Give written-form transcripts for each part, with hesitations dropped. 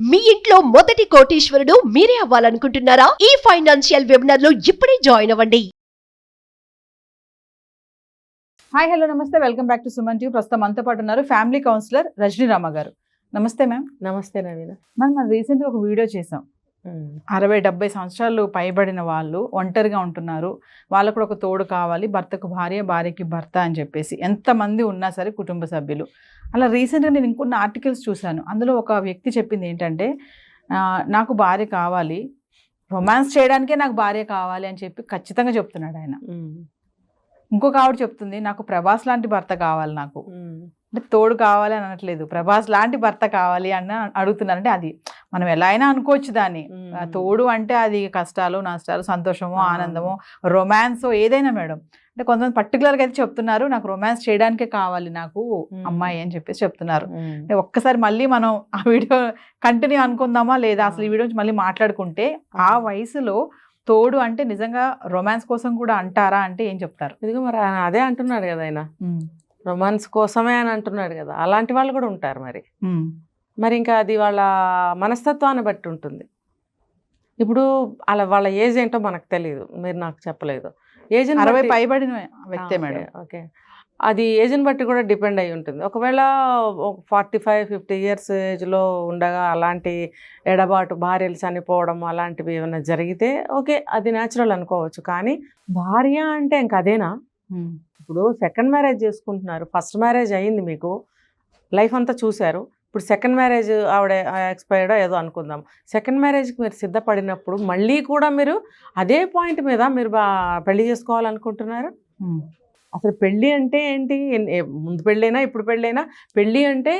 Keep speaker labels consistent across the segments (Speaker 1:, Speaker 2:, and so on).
Speaker 1: మీ ఇంట్లో మొదటి కోటీశ్వరుడు మీరే అవ్వాలనుకుంటున్నారా? ఈ ఫైనాన్షియల్ వెబినార్ లో ఇప్పుడే జాయిన్ అవ్వండి.
Speaker 2: హాయ్ హలో నమస్తే, welcome back to Suman TV. ప్రస్తుతం మనతో పాటు ఉన్నారు ఫ్యామిలీ కౌన్సిలర్ రజనీ రామ గారు. నమస్తే మ్యామ్.
Speaker 3: నమస్తే నవీన.
Speaker 2: మనం రీసెంట్గా ఒక వీడియో చేసాం. 60-70 సంవత్సరాలు పైబడిన వాళ్ళు ఒంటరిగా ఉంటున్నారు, వాళ్ళకు కూడా ఒక తోడు కావాలి, భర్తకు భార్య, భార్యకి భర్త అని చెప్పేసి ఎంతమంది ఉన్నా సరే కుటుంబ సభ్యులు. అలా రీసెంట్గా నేను ఇంకొన్ని ఆర్టికల్స్ చూశాను. అందులో ఒక వ్యక్తి చెప్పింది ఏంటంటే, నాకు భార్య కావాలి, రొమాన్స్ చేయడానికే నాకు భార్య కావాలి అని చెప్పి ఖచ్చితంగా చెప్తున్నాడు ఆయన. ఇంకొక ఆవిడ చెప్తుంది, నాకు ప్రభాస్ లాంటి భర్త కావాలి, నాకు అంటే తోడు కావాలి అని అనట్లేదు, ప్రభాస్ లాంటి భర్త కావాలి అని అడుగుతున్నారంటే అది మనం ఎలా అయినా అనుకోవచ్చు దాన్ని. తోడు అంటే అది కష్టాలు నష్టాలు, సంతోషమో ఆనందమో రొమాన్సో ఏదైనా మేడం. అంటే కొంతమంది పర్టికులర్గా అయితే చెప్తున్నారు, నాకు రొమాన్స్ చేయడానికే కావాలి నాకు అమ్మాయి అని చెప్పేసి చెప్తున్నారు. ఒక్కసారి మళ్ళీ మనం ఆ వీడియో కంటిన్యూ అనుకుందామా లేదా, అసలు ఈ వీడియో నుంచి మళ్ళీ మాట్లాడుకుంటే ఆ వయసులో తోడు అంటే నిజంగా రొమాన్స్ కోసం కూడా అంటారా అంటే ఏం చెప్తారు?
Speaker 3: ఇదిగో మరి ఆయన అదే అంటున్నాడు కదా, ఆయన రొమాన్స్ కోసమే అని అంటున్నాడు కదా. అలాంటి వాళ్ళు కూడా ఉంటారు మరి ఇంకా అది వాళ్ళ మనస్తత్వాన్ని బట్టి ఉంటుంది. ఇప్పుడు అలా వాళ్ళ ఏజ్ ఏంటో మనకు తెలియదు, మీరు నాకు చెప్పలేదు. ఏజ్
Speaker 2: 60 పైబడిన వ్యక్తే మేడం.
Speaker 3: ఓకే, అది ఏజ్ని బట్టి కూడా డిపెండ్ అయి ఉంటుంది. ఒకవేళ 45-50 ఇయర్స్ ఏజ్లో ఉండగా అలాంటి ఎడబాటు, భార్యలు చనిపోవడం అలాంటివి ఏమైనా జరిగితే ఓకే, అది న్యాచురల్ అనుకోవచ్చు. కానీ భార్య అంటే ఇంక అదేనా? ఇప్పుడు సెకండ్ మ్యారేజ్ చేసుకుంటున్నారు, ఫస్ట్ మ్యారేజ్ అయ్యింది, మీకు లైఫ్ అంతా చూశారు. ఇప్పుడు సెకండ్ మ్యారేజ్ ఆవిడ ఎక్స్పైర్డ్ ఏదో అనుకుందాం, సెకండ్ మ్యారేజ్కి మీరు సిద్ధపడినప్పుడు మళ్ళీ కూడా మీరు అదే పాయింట్ మీద మీరు పెళ్లి చేసుకోవాలనుకుంటున్నారు. అసలు పెళ్ళి అంటే ఏంటి? ముందు పెళ్ళైనా ఇప్పుడు పెళ్ళైనా పెళ్ళి అంటే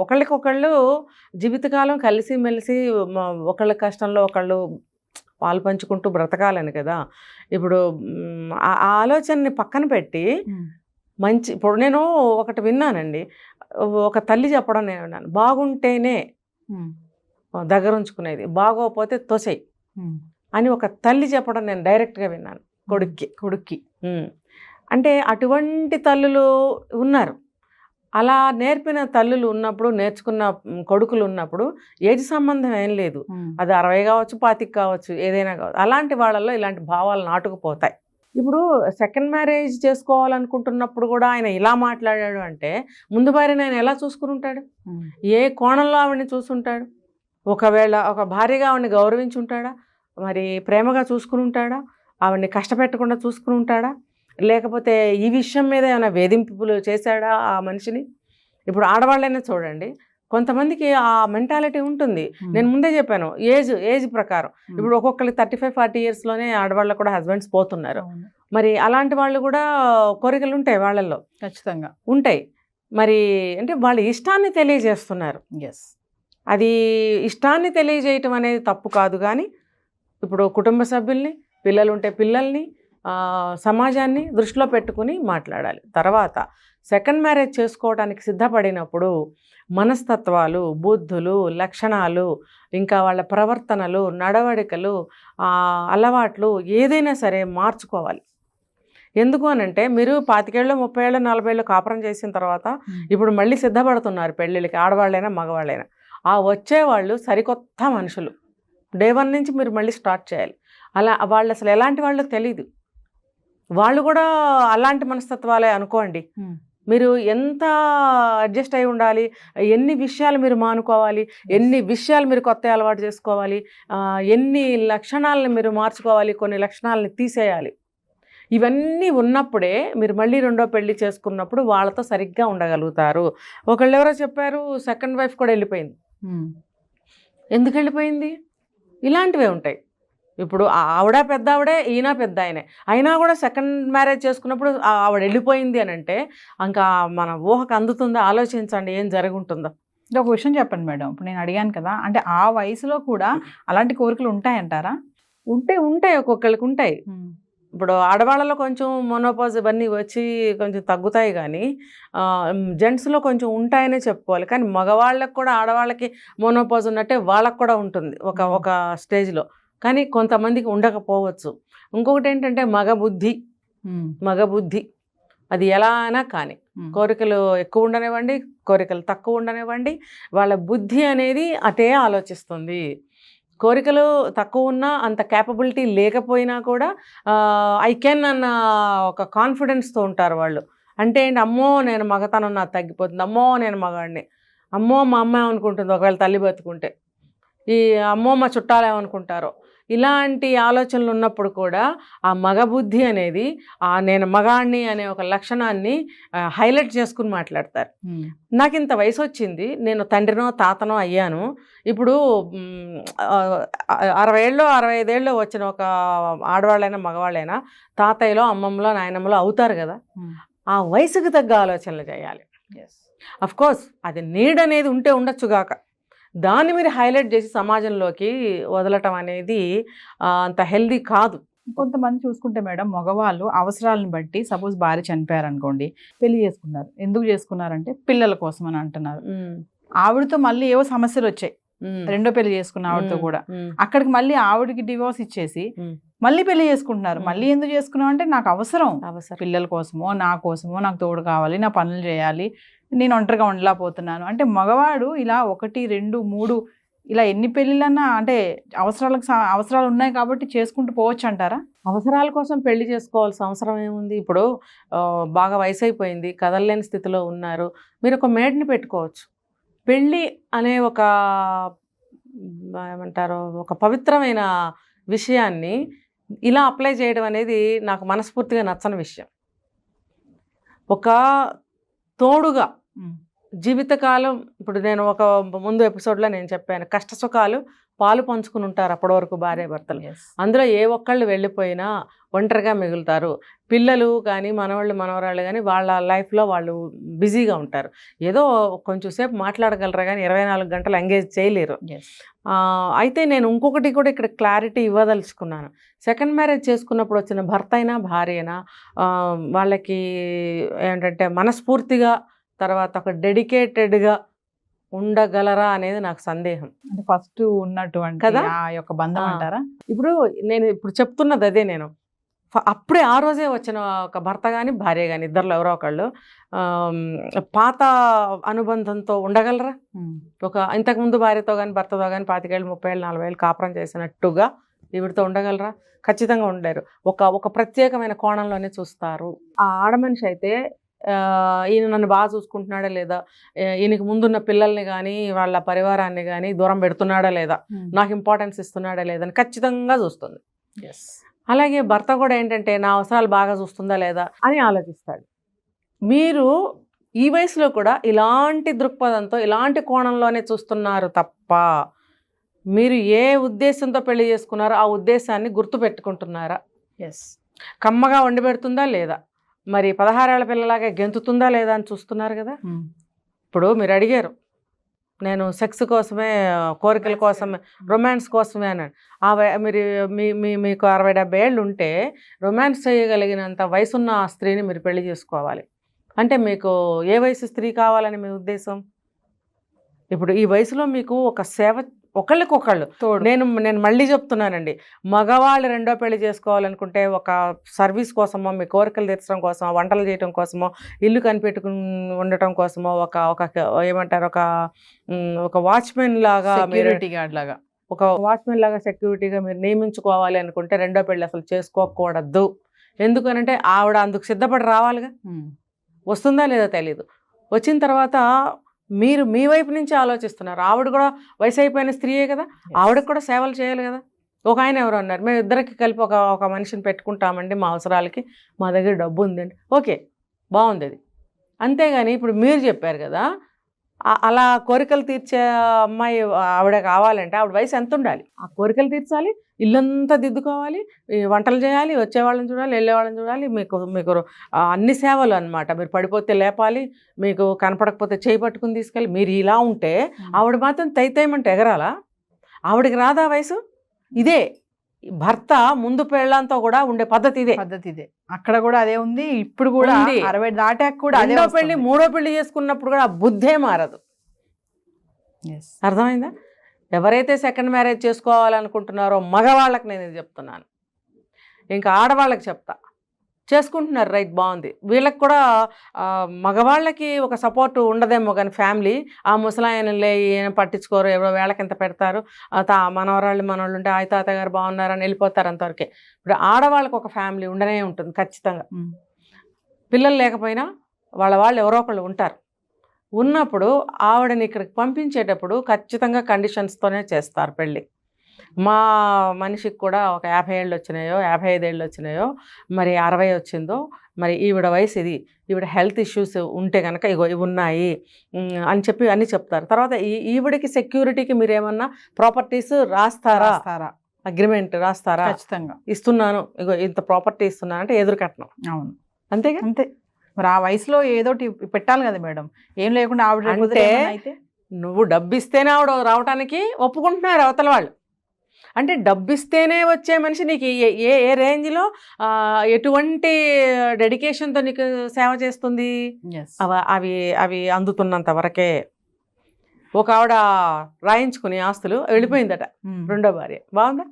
Speaker 3: ఒకళ్ళకొకళ్ళు జీవితకాలం కలిసి మెలిసి ఒకళ్ళ కష్టంలో ఒకళ్ళు పాలు పంచుకుంటూ బ్రతకాలని కదా. ఇప్పుడు ఆ ఆలోచనని పక్కన పెట్టి మంచి, ఇప్పుడు నేను ఒకటి విన్నానండి, ఒక తల్లి చెప్పడం నేను విన్నాను, బాగుంటేనే దగ్గర ఉంచుకునేది, బాగోకపోతే తోసేయి అని ఒక తల్లి చెప్పడం నేను డైరెక్ట్గా విన్నాను కొడుక్కి. అంటే అటువంటి తల్లులు ఉన్నారు. అలా నేర్పిన తల్లులు ఉన్నప్పుడు, నేర్చుకున్న కొడుకులు ఉన్నప్పుడు ఏజ్ సంబంధం ఏం లేదు. అది 60 కావచ్చు, 25 కావచ్చు, ఏదైనా కావచ్చు. అలాంటి వాళ్ళల్లో ఇలాంటి భావాలు నాటుకుపోతాయి. ఇప్పుడు సెకండ్ మ్యారేజ్ చేసుకోవాలనుకుంటున్నప్పుడు కూడా ఆయన ఇలా మాట్లాడాడు అంటే ముందు భార్యని ఆయన ఎలా చూసుకుని ఉంటాడు? ఏ కోణంలో ఆవిడని చూసుంటాడు? ఒకవేళ ఒక భార్యగా ఆవిడని గౌరవించి ఉంటాడా? మరి ప్రేమగా చూసుకుని ఉంటాడా? ఆవిడని కష్టపెట్టకుండా చూసుకుని ఉంటాడా? లేకపోతే ఈ విషయం మీద ఏమైనా వేధింపులు చేశాడా ఆ మనిషిని? ఇప్పుడు ఆడవాళ్ళైనా చూడండి, కొంతమందికి ఆ మెంటాలిటీ ఉంటుంది. నేను ముందే చెప్పాను, ఏజ్ ప్రకారం. ఇప్పుడు ఒక్కొక్కరికి 35-40 ఇయర్స్లోనే ఆడవాళ్ళకు కూడా హస్బెండ్స్ పోతున్నారు. మరి అలాంటి వాళ్ళు కూడా కోరికలు ఉంటాయి వాళ్ళల్లో,
Speaker 2: ఖచ్చితంగా ఉంటాయి.
Speaker 3: మరి అంటే వాళ్ళ ఇష్టాన్ని తెలియజేస్తున్నారు. అది ఇష్టాన్ని తెలియజేయటం అనేది తప్పు కాదు. కానీ ఇప్పుడు కుటుంబ సభ్యుల్ని, పిల్లలు ఉంటే పిల్లల్ని, సమాజాన్ని దృష్టిలో పెట్టుకుని మాట్లాడాలి. తర్వాత సెకండ్ మ్యారేజ్ చేసుకోవడానికి సిద్ధపడినప్పుడు మనస్తత్వాలు, బుద్ధులు, లక్షణాలు, ఇంకా వాళ్ళ ప్రవర్తనలు, నడవడికలు, అలవాట్లు ఏదైనా సరే మార్చుకోవాలి. ఎందుకు అనంటే మీరు 25 ఏళ్ళు, 30 ఏళ్ళు, 40 ఏళ్ళు కాపురం చేసిన తర్వాత ఇప్పుడు మళ్ళీ సిద్ధపడుతున్నారు పెళ్ళిళ్ళకి, ఆడవాళ్ళైనా మగవాళ్ళైనా. ఆ వచ్చేవాళ్ళు సరికొత్త మనుషులు. డే 1 నుంచి మీరు మళ్ళీ స్టార్ట్ చేయాలి. అలా వాళ్ళు అసలు ఎలాంటి వాళ్ళు తెలీదు. వాళ్ళు కూడా అలాంటి మనస్తత్వాలే అనుకోండి. మీరు ఎంత అడ్జస్ట్ అయి ఉండాలి, ఎన్ని విషయాలు మీరు మానుకోవాలి, ఎన్ని విషయాలు మీరు కొత్త అలవాటు చేసుకోవాలి, ఎన్ని లక్షణాలను మీరు మార్చుకోవాలి, కొన్ని లక్షణాలను తీసేయాలి. ఇవన్నీ ఉన్నప్పుడే మీరు మళ్ళీ రెండో పెళ్లి చేసుకున్నప్పుడు వాళ్ళతో సరిగ్గా ఉండగలుగుతారు. ఒకళ్ళు ఎవరో చెప్పారు, సెకండ్ వైఫ్ కూడా వెళ్ళిపోయింది. ఎందుకు వెళ్ళిపోయింది? ఇలాంటివే ఉంటాయి. ఇప్పుడు ఆవిడ పెద్ద ఆవిడే, ఈయన పెద్ద ఆయనే, అయినా కూడా సెకండ్ మ్యారేజ్ చేసుకున్నప్పుడు ఆవిడ వెళ్ళిపోయింది అని అంటే ఇంకా మన ఊహకు అందుతుందో ఆలోచించండి ఏం జరుగుంటుందో.
Speaker 2: ఒక విషయం చెప్పండి మేడం, ఇప్పుడు నేను అడిగాను కదా, అంటే ఆ వయసులో కూడా అలాంటి కోరికలు ఉంటాయంటారా?
Speaker 3: ఉంటాయి, ఒక్కొక్కరికి ఉంటాయి. ఇప్పుడు ఆడవాళ్ళలో కొంచెం మొనోపాజ్ ఇవన్నీ వచ్చి కొంచెం తగ్గుతాయి, కానీ జెంట్స్లో కొంచెం ఉంటాయనే చెప్పుకోవాలి. కానీ మగవాళ్ళకి కూడా ఆడవాళ్ళకి మొనోపాజ్ ఉన్నట్టే వాళ్ళకు కూడా ఉంటుంది ఒక స్టేజ్లో. కానీ కొంతమందికి ఉండకపోవచ్చు. ఇంకొకటి ఏంటంటే మగబుద్ధి. అది ఎలా అయినా కానీ కోరికలు ఎక్కువ ఉండనివ్వండి, కోరికలు తక్కువ ఉండనివ్వండి, వాళ్ళ బుద్ధి అనేది అటే ఆలోచిస్తుంది. కోరికలు తక్కువ ఉన్నా, అంత క్యాపబిలిటీ లేకపోయినా కూడా ఐ కెన్ అన్న ఒక కాన్ఫిడెన్స్తో ఉంటారు వాళ్ళు. అంటే ఏంటి, అమ్మో నేను మగతనం నాకు తగ్గిపోతుంది, అమ్మో నేను మగాడిని, అమ్మో మా అమ్మ ఏమనుకుంటుంది ఒకవేళ తల్లి బతుకుంటే, ఈ అమ్మో మా చుట్టాలు ఏమనుకుంటారో, ఇలాంటి ఆలోచనలు ఉన్నప్పుడు కూడా ఆ మగ బుద్ధి అనేది నేను మగాడిని అనే ఒక లక్షణాన్ని హైలైట్ చేసుకుని మాట్లాడతారు. నాకు ఇంత వయసు వచ్చింది, నేను తండ్రినో తాతనో అయ్యాను, ఇప్పుడు 60 ఏళ్ళు 65 ఏళ్ళు వచ్చిన ఒక ఆడవాళ్ళైనా మగవాళ్ళైనా తాతయ్యలో అమ్మమ్మలో నాయనమ్మలో అవుతారు కదా, ఆ వయసుకు తగ్గ ఆలోచనలు చేయాలి. అఫ్కోర్స్ అది నీడ్ అనేది ఉంటే ఉండొచ్చుగాక, దాన్ని మీరు హైలైట్ చేసి సమాజంలోకి వదలటం అనేది అంత హెల్దీ కాదు.
Speaker 2: కొంతమంది చూసుకుంటే మేడం, మగవాళ్ళు అవసరాలను బట్టి, సపోజ్ భార్య చనిపోయారు అనుకోండి, పెళ్లి చేసుకున్నారు. ఎందుకు చేసుకున్నారంటే పిల్లల కోసం అని అంటున్నారు. ఆవిడతో మళ్ళీ ఏవో సమస్యలు వచ్చాయి, రెండో పెళ్లి చేసుకున్న ఆవిడతో కూడా, అక్కడికి మళ్ళీ ఆవిడకి డివోర్స్ ఇచ్చేసి మళ్ళీ పెళ్లి చేసుకుంటున్నారు. మళ్ళీ ఎందుకు చేసుకున్నాం అంటే నాకు అవసరం, పిల్లల కోసమో నా కోసమో, నాకు తోడు కావాలి, నా పనులు చేయాలి, నేను ఒంటరిగా ఉండలేకపోతున్నాను అంటే మగవాడు ఇలా 1, 2, 3 ఇలా ఎన్ని పెళ్ళిళ్ళన్నా అంటే అవసరాలు ఉన్నాయి కాబట్టి చేసుకుంటూ పోవచ్చు అంటారా?
Speaker 3: అవసరాల కోసం పెళ్లి చేసుకోవాల్సిన అవసరం ఏముంది? ఇప్పుడు బాగా వయసు అయిపోయింది, కదలలేని స్థితిలో ఉన్నారు, మీరు ఒక మేడ్ని పెట్టుకోవచ్చు. పెళ్ళి అనే ఒక ఏమంటారు, ఒక పవిత్రమైన విషయాన్ని ఇలా అప్లై చేయడం అనేది నాకు మనస్ఫూర్తిగా నచ్చని విషయం. ఒక తోడుగా జీవితకాలం, ఇప్పుడు నేను ఒక ముందు ఎపిసోడ్లో నేను చెప్పాను, కష్ట సుఖాలు పాలు పంచుకుని ఉంటారు అప్పటి వరకు భార్యాభర్తలు. అందులో ఏ ఒక్కళ్ళు వెళ్ళిపోయినా ఒంటరిగా మిగులుతారు. పిల్లలు కానీ మనవాళ్ళు మనవరాళ్ళు కానీ వాళ్ళ లైఫ్లో వాళ్ళు బిజీగా ఉంటారు. ఏదో కొంచెం సేపు మాట్లాడగలరా కానీ 24 గంటలు ఎంగేజ్ చేయలేరు. అయితే నేను ఇంకొకటి కూడా ఇక్కడ క్లారిటీ ఇవ్వదలుచుకున్నాను. సెకండ్ మ్యారేజ్ చేసుకున్నప్పుడు వచ్చిన భర్త అయినా భార్య అయినా వాళ్ళకి ఏంటంటే మనస్ఫూర్తిగా తర్వాత ఒక డెడికేటెడ్గా ఉండగలరా అనేది నాకు సందేహం.
Speaker 2: అంటే ఫస్ట్ ఉన్నటువంటి
Speaker 3: కదా
Speaker 2: ఆ యొక్క బంధం అంటారా?
Speaker 3: ఇప్పుడు నేను చెప్తున్నది అదే. నేను అప్పుడే ఆ రోజే వచ్చిన ఒక భర్త కానీ భార్య కానీ ఇద్దరిలో ఎవరో ఒకళ్ళు పాత అనుబంధంతో ఉండగలరా? ఒక ఇంతకుముందు భార్యతో కానీ భర్తతో కానీ 25 ఏళ్ళు 30 ఏళ్ళు 40 ఏళ్ళు కాపురం చేసినట్టుగా ఈవిడితో ఉండగలరా? ఖచ్చితంగా ఉండలేరు. ఒక ప్రత్యేకమైన కోణంలోనే చూస్తారు. ఆ ఆడమనిషి అయితే ఈయన నన్ను బాగా చూసుకుంటున్నాడా లేదా, ఈయనకి ముందున్న పిల్లల్ని కానీ వాళ్ళ పరివారాన్ని కానీ దూరం పెడుతున్నాడా లేదా, నాకు ఇంపార్టెన్స్ ఇస్తున్నాడా లేదని ఖచ్చితంగా చూస్తుంది. అలాగే భర్త కూడా ఏంటంటే నా అవసరాలు బాగా చూస్తుందా లేదా అని ఆలోచిస్తాడు. మీరు ఈ వయసులో కూడా ఇలాంటి దృక్పథంతో ఇలాంటి కోణంలోనే చూస్తున్నారు తప్ప మీరు ఏ ఉద్దేశంతో పెళ్లి చేసుకున్నారో ఆ ఉద్దేశాన్ని గుర్తుపెట్టుకుంటున్నారా? కమ్మగా వండి పెడుతుందా లేదా, మరి 16 ఏళ్ల పిల్లలాగా గెంతుతుందా లేదా అని చూస్తున్నారు కదా. ఇప్పుడు మీరు అడిగారు నేను సెక్స్ కోసమే, కోరికల కోసమే, రొమాన్స్ కోసమే అని. మీరు మీకు 60-70 ఏళ్ళు ఉంటే రొమాన్స్ చేయగలిగినంత వయసున్న ఆ స్త్రీని మీరు పెళ్లి చేసుకోవాలి అంటే మీకు ఏ వయసు స్త్రీ కావాలని మీ ఉద్దేశం? ఇప్పుడు ఈ వయసులో మీకు ఒక సేవ, ఒకళ్ళకొకళ్ళు నేను మళ్ళీ చెప్తున్నానండి, మగవాళ్ళు రెండో పెళ్లి చేసుకోవాలనుకుంటే ఒక సర్వీస్ కోసమో, మీ కోరికలు తీర్చడం కోసమో, వంటలు చేయడం కోసమో, ఇల్లు కనిపెట్టుకుని ఉండటం కోసమో, ఒక ఏమంటారు ఒక వాచ్మెన్ లాగా,
Speaker 2: సెక్యూరిటీ గార్డ్ లాగా,
Speaker 3: ఒక వాచ్మెన్ లాగా సెక్యూరిటీగా మీరు నియమించుకోవాలి అనుకుంటే రెండో పెళ్లి అసలు చేసుకోకూడదు. ఎందుకనంటే ఆవిడ అందుకు సిద్ధపడి రావాలిగా. వస్తుందా లేదా తెలీదు. వచ్చిన తర్వాత మీరు మీ వైపు నుంచి ఆలోచిస్తున్నారు. ఆవిడ కూడా వయసు అయిపోయిన స్త్రీయే కదా, ఆవిడకి కూడా సేవలు చేయాలి కదా. ఒక ఆయన ఎవరు అన్నారు, మేము ఇద్దరికి కలిపి ఒక మనిషిని పెట్టుకుంటామండి మా అవసరాలకి, మా దగ్గర డబ్బు ఉందండి, ఓకే బాగుంది అది. అంతేగాని ఇప్పుడు మీరు చెప్పారు కదా, అలా కోరికలు తీర్చే అమ్మాయి ఆవిడ కావాలంటే ఆవిడ వయసు ఎంత ఉండాలి? ఆ కోరికలు తీర్చాలి, ఇల్లంతా దిద్దుకోవాలి, వంటలు చేయాలి, వచ్చేవాళ్ళని చూడాలి, వెళ్ళేవాళ్ళని చూడాలి, మీకు అన్ని సేవలు అనమాట. మీరు పడిపోతే లేపాలి, మీకు కనపడకపోతే చేయి పట్టుకుని తీసుకెళ్ళి. మీరు ఇలా ఉంటే ఆవిడ మాత్రం తైతేయమంటే ఎగరాలా? ఆవిడకి రాదా వయసు? ఇదే భర్త ముందు పెళ్ళంతో కూడా ఉండే పద్ధతి ఇదే.
Speaker 2: అక్కడ కూడా అదే ఉంది, ఇప్పుడు కూడా 60 దాటాక కూడా అదే.
Speaker 3: పెళ్లి మూడో పెళ్లి చేసుకున్నప్పుడు కూడా ఆ బుద్ధే మారదు. అర్థమైందా? ఎవరైతే సెకండ్ మ్యారేజ్ చేసుకోవాలనుకుంటున్నారో మగవాళ్ళకి నేను ఇది చెప్తున్నాను. ఇంకా ఆడవాళ్ళకి చెప్తా, చేసుకుంటున్నారు, రైట్, బాగుంది. వీళ్ళకి కూడా మగవాళ్ళకి ఒక సపోర్ట్ ఉండదేమో కానీ ఫ్యామిలీ, ఆ ముసలాయనలే ఏం పట్టించుకోరు, ఎవరో వేళకింత పెడతారు, మనవాళ్ళు ఉంటే ఆయ తాతయ్య గారు బాగున్నారని వెళ్ళిపోతారు అంతవరకే. ఇప్పుడు ఆడవాళ్ళకి ఒక ఫ్యామిలీ ఉండనే ఉంటుంది ఖచ్చితంగా. పిల్లలు లేకపోయినా వాళ్ళు ఎవరో ఒకళ్ళు ఉంటారు. ఉన్నప్పుడు ఆవిడని ఇక్కడికి పంపించేటప్పుడు ఖచ్చితంగా కండిషన్స్తోనే చేస్తారు పెళ్ళి. మా మనిషికి కూడా ఒక 50 ఏళ్ళు వచ్చినాయో 55 ఏళ్ళు వచ్చినాయో మరి 60 వచ్చిందో, మరి ఈవిడ వయసు ఇది, ఈవిడ హెల్త్ ఇష్యూస్ ఉంటే కనుక ఇగో ఇవి ఉన్నాయి అని చెప్పి అన్నీ చెప్తారు. తర్వాత ఈవిడికి సెక్యూరిటీకి మీరు ఏమన్నా ప్రాపర్టీస్ రాస్తారా, అగ్రిమెంట్ రాస్తారా, ఖచ్చితంగా ఇస్తున్నాను, ఇగో ఇంత ప్రాపర్టీ ఇస్తున్నాను అంటే ఎదురు కట్నం. అవును, అంతేగా. అంతే.
Speaker 2: మరి ఆ వయసులో ఏదోటి పెట్టాలి కదా మేడం, ఏం లేకుండా ఆవిడ
Speaker 3: అంటే నువ్వు డబ్బు ఇస్తేనే ఆవిడ రావడానికి ఒప్పుకుంటున్నారు అవతల వాళ్ళు. అంటే డబ్బు ఇస్తేనే వచ్చే మనిషి నీకు ఏ రేంజ్లో ఎటువంటి డెడికేషన్తో నీకు సేవ చేస్తుంది, అవి అందుతున్నంత వరకే. ఒక ఆవిడ రాయించుకుని ఆస్తులు వెళ్ళిపోయిందట, రెండో భార్య. బాగుందా?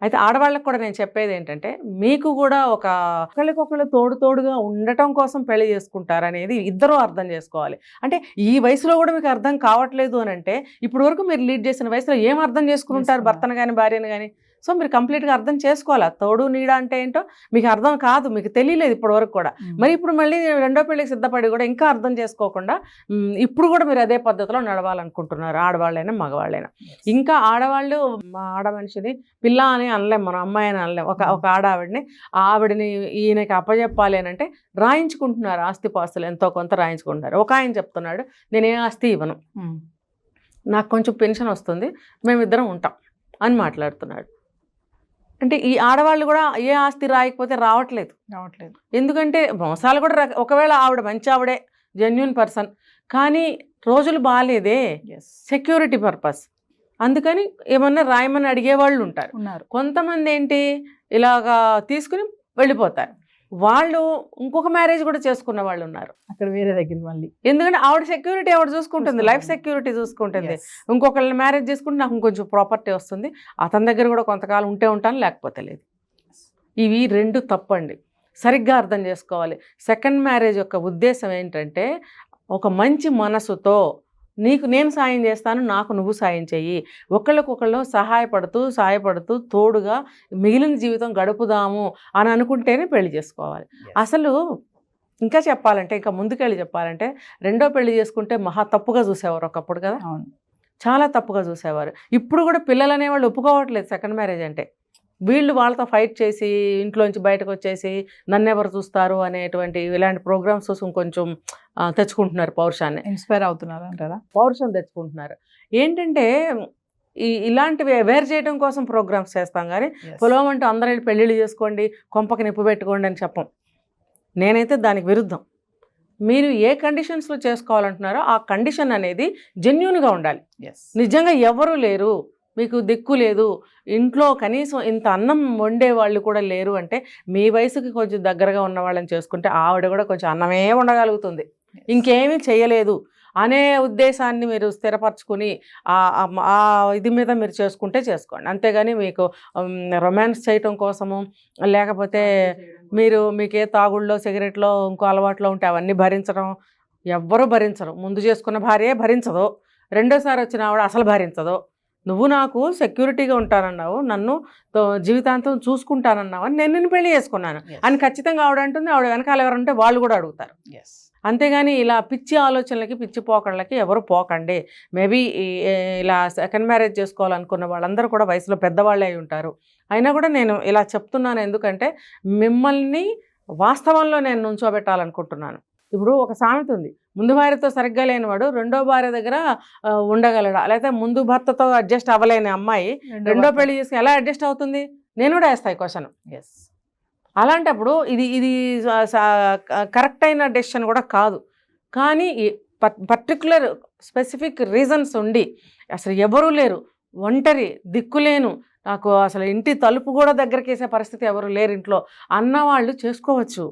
Speaker 3: అయితే ఆడవాళ్ళకు కూడా నేను చెప్పేది ఏంటంటే, మీకు కూడా ఒకళ్ళకొకళ్ళు తోడుగా ఉండటం కోసం పెళ్లి చేసుకుంటారనేది ఇద్దరూ అర్థం చేసుకోవాలి. అంటే ఈ వయసులో కూడా మీకు అర్థం కావట్లేదు అని అంటే, ఇప్పుడు వరకు మీరు లీడ్ చేసిన వయసులో ఏం అర్థం చేసుకుని ఉంటారు భర్తను కానీ భార్యను కానీ? సో మీరు కంప్లీట్గా అర్థం చేసుకోవాలి. తోడు నీడ అంటే ఏంటో మీకు అర్థం కాదు, మీకు తెలియలేదు ఇప్పటి వరకు కూడా. మరి ఇప్పుడు మళ్ళీ రెండో పెళ్ళికి సిద్ధపడి కూడా ఇంకా అర్థం చేసుకోకుండా ఇప్పుడు కూడా మీరు అదే పద్ధతిలో నడవాలనుకుంటున్నారు, ఆడవాళ్ళైనా మగవాళ్ళైనా. ఇంకా ఆడవాళ్ళు, మా ఆడ మనిషిని పిల్ల అని అనలేం, మనం అమ్మాయి అని అనలేం. ఒక ఆవిడని ఈయనకి అప్పచెప్పాలి అని అంటే రాయించుకుంటున్నారు, ఆస్తిపాస్తులు ఎంతో కొంత రాయించుకుంటున్నారు. ఒక ఆయన చెప్తున్నాడు, నేనే ఆస్తి ఇవ్వను, నాకు కొంచెం పెన్షన్ వస్తుంది, మేమిద్దరం ఉంటాం అని మాట్లాడుతున్నాడు. అంటే ఈ ఆడవాళ్ళు కూడా ఏ ఆస్తి రాయకపోతే రావట్లేదు. ఎందుకంటే మోసాలు కూడా ఒకవేళ ఆవిడ మంచి ఆవిడే, జెన్యూన్ పర్సన్, కానీ రోజులు బాగాలేదే, సెక్యూరిటీ పర్పస్, అందుకని ఏమన్నా రాయమని అడిగేవాళ్ళు ఉంటారు. కొంతమంది ఏంటి ఇలాగా తీసుకుని వెళ్ళిపోతారు. వాళ్ళు ఇంకొక మ్యారేజ్ కూడా చేసుకున్న వాళ్ళు ఉన్నారు
Speaker 2: అక్కడ వేరే దగ్గర మళ్ళీ.
Speaker 3: ఎందుకంటే ఆవిడ సెక్యూరిటీ ఆవిడ చూసుకుంటుంది, లైఫ్ సెక్యూరిటీ చూసుకుంటుంది. ఇంకొకళ్ళని మ్యారేజ్ చేసుకుంటే నాకు ఇంకొంచెం ప్రాపర్టీ వస్తుంది, అతని దగ్గర కూడా కొంతకాలం ఉంటే ఉంటాను, లేకపోతే లేదు. ఇవి రెండు తప్పండి, సరిగ్గా అర్థం చేసుకోవాలి. సెకండ్ మ్యారేజ్ యొక్క ఉద్దేశం ఏంటంటే, ఒక మంచి మనసుతో నీకు నేను సాయం చేస్తాను, నాకు నువ్వు సాయం చెయ్యి, ఒకళ్ళకొకళ్ళు సాయపడుతూ తోడుగా మిగిలిన జీవితం గడుపుదాము అని అనుకుంటేనే పెళ్లి చేసుకోవాలి. అసలు ఇంకా చెప్పాలంటే, ఇంకా ముందుకెళ్ళి చెప్పాలంటే, రెండో పెళ్లి చేసుకుంటే మహా తప్పుగా చూసేవారు ఒకప్పుడు కదా, చాలా తప్పుగా చూసేవారు. ఇప్పుడు కూడా పిల్లలు అనేవాళ్ళు ఒప్పుకోవట్లేదు సెకండ్ మ్యారేజ్ అంటే. వీళ్ళు వాళ్ళతో ఫైట్ చేసి ఇంట్లోంచి బయటకు వచ్చేసి నన్నెవరు చూస్తారు అనేటువంటి ఇలాంటి ప్రోగ్రామ్స్ కోసం కొంచెం తెచ్చుకుంటున్నారు, పౌరుషాన్ని
Speaker 2: ఇన్స్పైర్ అవుతున్నారు అంటారా,
Speaker 3: పౌరుషం తెచ్చుకుంటున్నారు. ఏంటంటే ఇలాంటివి అవేర్ చేయడం కోసం ప్రోగ్రామ్స్ చేస్తాం కానీ పొలం అంటూ అందరూ పెళ్ళిళ్ళు చేసుకోండి, కొంపకి నిప్పు పెట్టుకోండి అని చెప్పం. నేనైతే దానికి విరుద్ధం. మీరు ఏ కండిషన్స్లో చేసుకోవాలంటున్నారో ఆ కండిషన్ అనేది జెన్యూన్గా ఉండాలి. నిజంగా ఎవరు లేరు, మీకు దిక్కు లేదు, ఇంట్లో కనీసం ఇంత అన్నం వండే వాళ్ళు కూడా లేరు అంటే మీ వయసుకి కొంచెం దగ్గరగా ఉన్న వాళ్ళని చేసుకుంటే ఆవిడ కూడా కొంచెం అన్నమే ఉండగలుగుతుంది, ఇంకేమీ చేయలేదు అనే ఉద్దేశాన్ని మీరు స్థిరపరచుకుని ఆ ఇది మీద మీరు చేసుకుంటే చేసుకోండి. అంతేగాని మీకు రొమాన్స్ చేయటం కోసము, లేకపోతే మీకే తాగుళ్ళలో సిగరెట్లో ఇంకో అలవాట్లో ఉంటే అవన్నీ భరించడం ఎవ్వరూ భరించరు. ముందు చేసుకున్న భార్యే భరించదు, రెండోసారి వచ్చిన ఆవిడ అసలు భరించదు. నువ్వు నాకు సెక్యూరిటీగా ఉంటానన్నావు, నన్ను జీవితాంతం చూసుకుంటానన్నావు అని నేను పెళ్లి చేసుకున్నాను అని ఖచ్చితంగా ఆవిడ అంటుంది. ఆవిడ వెనకాల ఎవరంటే వాళ్ళు కూడా అడుగుతారు. అంతేగాని ఇలా పిచ్చి ఆలోచనలకి, పిచ్చి పోకళ్ళకి ఎవరు పోకండి. మేబీ ఇలా సెకండ్ మ్యారేజ్ చేసుకోవాలనుకున్న వాళ్ళందరూ కూడా వయసులో పెద్దవాళ్ళే అయి ఉంటారు. అయినా కూడా నేను ఇలా చెప్తున్నాను ఎందుకంటే మిమ్మల్ని వాస్తవంలో నేను నుంచోబెట్టాలనుకుంటున్నాను. ఇప్పుడు ఒక సామెత ఉంది, ముందు భార్యతో సరిగ్గా లేనివాడు రెండో భార్య దగ్గర ఉండగలడా, లేకపోతే ముందు భర్తతో అడ్జస్ట్ అవ్వలేని అమ్మాయి రెండో పెళ్లి చేసుకుని ఎలా అడ్జస్ట్ అవుతుంది? నేను కూడా వేస్తాయి క్వశ్చన్. అలాంటప్పుడు ఇది కరెక్ట్ అయిన డెసిషన్ కూడా కాదు. కానీ పర్టికులర్ స్పెసిఫిక్ రీజన్స్ ఉండి అసలు ఎవరూ లేరు, ఒంటరి దిక్కులేను, నాకు అసలు ఇంటి తలుపు కూడా దగ్గరికి వేసే పరిస్థితి ఎవరు లేరు ఇంట్లో అన్నవాళ్ళు చేసుకోవచ్చు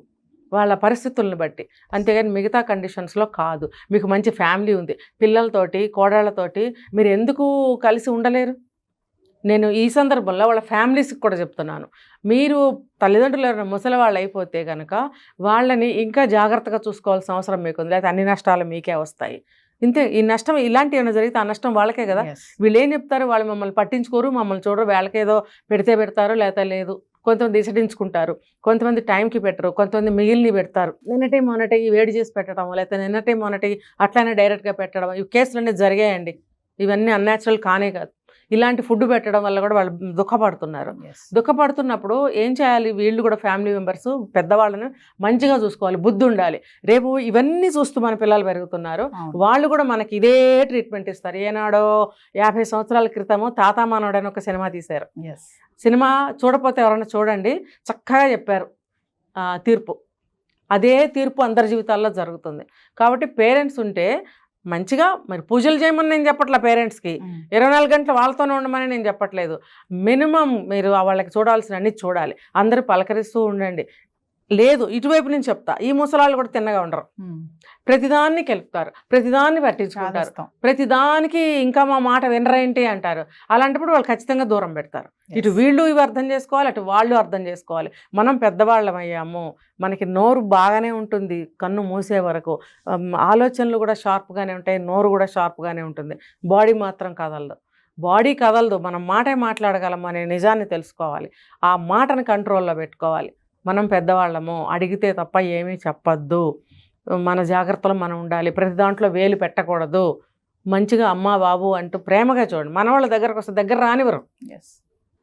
Speaker 3: వాళ్ళ పరిస్థితులను బట్టి, అంతేగాని మిగతా కండిషన్స్లో కాదు. మీకు మంచి ఫ్యామిలీ ఉంది, పిల్లలతోటి కోడళ్లతోటి మీరు ఎందుకు కలిసి ఉండలేరు? నేను ఈ సందర్భంలో వాళ్ళ ఫ్యామిలీస్కి కూడా చెప్తున్నాను, మీరు తల్లిదండ్రులు ఎవరైనా ముసలి వాళ్ళు అయిపోతే కనుక వాళ్ళని ఇంకా జాగ్రత్తగా చూసుకోవాల్సిన అవసరం మీకుంది, లేకపోతే అన్ని నష్టాలు మీకే వస్తాయి. ఇంతే, ఈ నష్టం ఇలాంటి ఏమైనా జరిగితే ఆ నష్టం వాళ్ళకే కదా.
Speaker 2: Yes.
Speaker 3: వీళ్ళు ఏం చెప్తారు, వాళ్ళు మమ్మల్ని పట్టించుకోరు, మమ్మల్ని చూడరు, వాళ్ళకేదో పెడితే పెడతారు లేకపోతే లేదు. కొంతమంది ఇసడించుకుంటారు, కొంతమంది టైంకి పెట్టరు, కొంతమంది మిగిలిని పెడతారు. నిన్నటి మొన్నటి వేడి చేసి పెట్టడం, లేకపోతే నిన్నటి మొన్నటి అట్లానే డైరెక్ట్గా పెట్టడం, ఈ కేసులన్నీ జరిగాయండి. ఇవన్నీ అన్యాచురల్ కానే కాదు. ఇలాంటి ఫుడ్ పెట్టడం వల్ల కూడా వాళ్ళు దుఃఖపడుతున్నారు.
Speaker 2: Yes.
Speaker 3: దుఃఖపడుతున్నప్పుడు ఏం చేయాలి, వీళ్ళు కూడా ఫ్యామిలీ మెంబర్స్ పెద్దవాళ్ళని మంచిగా చూసుకోవాలి, బుద్ధి ఉండాలి. రేపు ఇవన్నీ చూస్తూ మన పిల్లలు పెరుగుతున్నారు,
Speaker 2: అవును.
Speaker 3: వాళ్ళు కూడా మనకి ఇదే ట్రీట్మెంట్ ఇస్తారు. ఏనాడో 50 సంవత్సరాల క్రితము తాత మానవుడని ఒక సినిమా తీశారు.
Speaker 2: Yes.
Speaker 3: సినిమా చూడకపోతే ఎవరైనా చూడండి, చక్కగా చెప్పారు తీర్పు. అదే తీర్పు అందరి జీవితాల్లో జరుగుతుంది. కాబట్టి పేరెంట్స్ ఉంటే మంచిగా, మరి పూజలు చేయమని నేను చెప్పట్లే పేరెంట్స్కి, 24 గంటలు వాళ్ళతోనే ఉండమని నేను చెప్పట్లేదు. మినిమం మీరు వాళ్ళకి చూడాల్సిన అన్ని చూడాలి, అందరూ పలకరిస్తూ ఉండండి. లేదు, ఇటువైపు నుంచి చెప్తా, ఈ ముసలాళ్ళు కూడా తిన్నగా ఉండరు, ప్రతిదాన్ని కెలుపుతారు, ప్రతిదాన్ని పట్టించుకుంటారు,
Speaker 2: చాదిస్తాం.
Speaker 3: ప్రతిదానికి ఇంకా మా మాట వినరేంటి అంటారు. అలాంటప్పుడు వాళ్ళు ఖచ్చితంగా దూరం పెడతారు. ఇటు వీళ్ళు ఇవి అర్థం చేసుకోవాలి, అటు వాళ్ళు అర్థం చేసుకోవాలి. మనం పెద్దవాళ్ళం అయ్యాము, మనకి నోరు బాగానే ఉంటుంది కన్ను మూసే వరకు, ఆలోచనలు కూడా షార్ప్గానే ఉంటాయి, నోరు కూడా షార్ప్గానే ఉంటుంది, బాడీ మాత్రం కదలదు. బాడీ కదలదు, మనం మాటే మాట్లాడగలం అనే నిజాన్ని తెలుసుకోవాలి, ఆ మాటను కంట్రోల్లో పెట్టుకోవాలి. మనం పెద్దవాళ్ళము, అడిగితే తప్ప ఏమీ చెప్పద్దు, మన జాగ్రత్తలో మనం ఉండాలి, ప్రతి దాంట్లో వేలు పెట్టకూడదు, మంచిగా అమ్మ బాబు అంటూ ప్రేమగా చూడండి. మనవాళ్ళ దగ్గరకు వస్తే దగ్గర రానివ్వరు,
Speaker 2: Yes.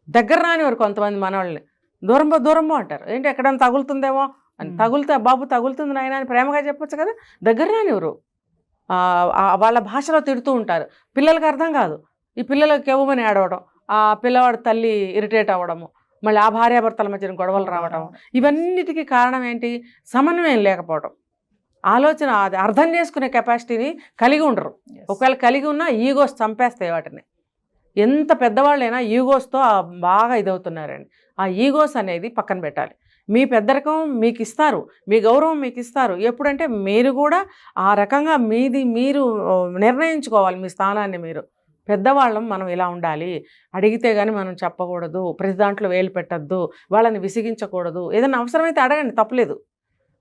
Speaker 3: దగ్గర రానివ్వరు. కొంతమంది మనవాళ్ళని దూరంబో అంటారు, ఏంటి ఎక్కడైనా తగులుతుందేమో అని. తగులుతా బాబు, తగులుతుంది నాయన అని ప్రేమగా చెప్పొచ్చు కదా, దగ్గర రానివ్వరు. వాళ్ళ భాషలో తిడుతూ ఉంటారు, పిల్లలకి అర్థం కాదు. ఈ పిల్లలకి ఎవ్వమని ఏడవడం, ఆ పిల్లవాడు తల్లి ఇరిటేట్ అవ్వడము, మళ్ళీ ఆ భార్యాభర్తల మధ్యన గొడవలు రావడం, ఇవన్నిటికీ కారణం ఏంటి, సమన్వయం లేకపోవడం. ఆలోచన, అది అర్థం చేసుకునే కెపాసిటీని కలిగి ఉండరు.
Speaker 2: Yes.
Speaker 3: ఒకవేళ కలిగి ఉన్నా ఈగోస్ చంపేస్తాయి వాటిని. ఎంత పెద్దవాళ్ళైనా ఈగోస్తో బాగా ఇదవుతున్నారండి. ఆ ఈగోస్ అనేది పక్కన పెట్టాలి. మీ పెద్దరికం మీకు ఇస్తారు, మీ గౌరవం మీకు ఇస్తారు. ఎప్పుడంటే మీరు కూడా ఆ రకంగా మీరు నిర్ణయించుకోవాలి మీ స్థానాన్ని. మీరు పెద్దవాళ్ళం, మనం ఇలా ఉండాలి, అడిగితే కానీ మనం చెప్పకూడదు, ప్రతి దాంట్లో వేలు పెట్టద్దు, వాళ్ళని విసిగించకూడదు. ఏదైనా అవసరమైతే అడగండి, తప్పలేదు.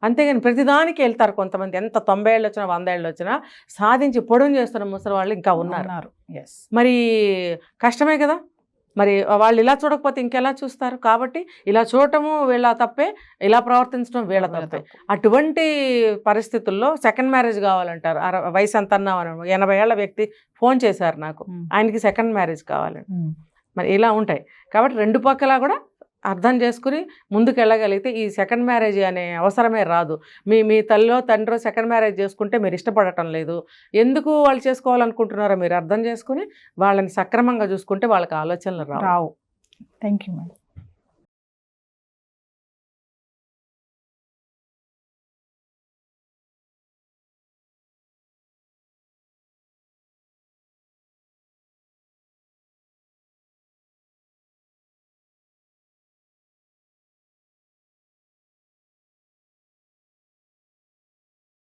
Speaker 3: అంతేగాని ప్రతిదానికి వెళ్తారు కొంతమంది. ఎంత 90 ఏళ్ళు వచ్చినా 100 ఏళ్ళు వచ్చినా సాధించి పొడుగు చేస్తున్న ముసలి వాళ్ళు ఇంకా ఉన్నారు.
Speaker 2: Yes.
Speaker 3: మరి కష్టమే కదా. మరి వాళ్ళు ఇలా చూడకపోతే ఇంకెలా చూస్తారు. కాబట్టి ఇలా చూడటము వీళ్ళ తప్పే, ఇలా ప్రవర్తించడం వీళ్ళ తప్పే. అటువంటి పరిస్థితుల్లో సెకండ్ మ్యారేజ్ కావాలంటారు. వయసు ఎంత అన్నామని 80 ఏళ్ల వ్యక్తి ఫోన్ చేశారు నాకు, ఆయనకి సెకండ్ మ్యారేజ్ కావాలని. మరి ఇలా ఉంటాయి. కాబట్టి రెండు పక్కలా కూడా అర్థం చేసుకుని ముందుకు వెళ్ళగలిగితే ఈ సెకండ్ మ్యారేజ్ అనే అవసరమే రాదు. మీ తల్లిలో తండ్రో సెకండ్ మ్యారేజ్ చేసుకుంటే మీరు ఇష్టపడటం లేదు, ఎందుకు వాళ్ళు చేసుకోవాలనుకుంటున్నారో మీరు అర్థం చేసుకుని వాళ్ళని సక్రమంగా చూసుకుంటే వాళ్ళకి ఆలోచనలు రావు.
Speaker 2: Thank you madam.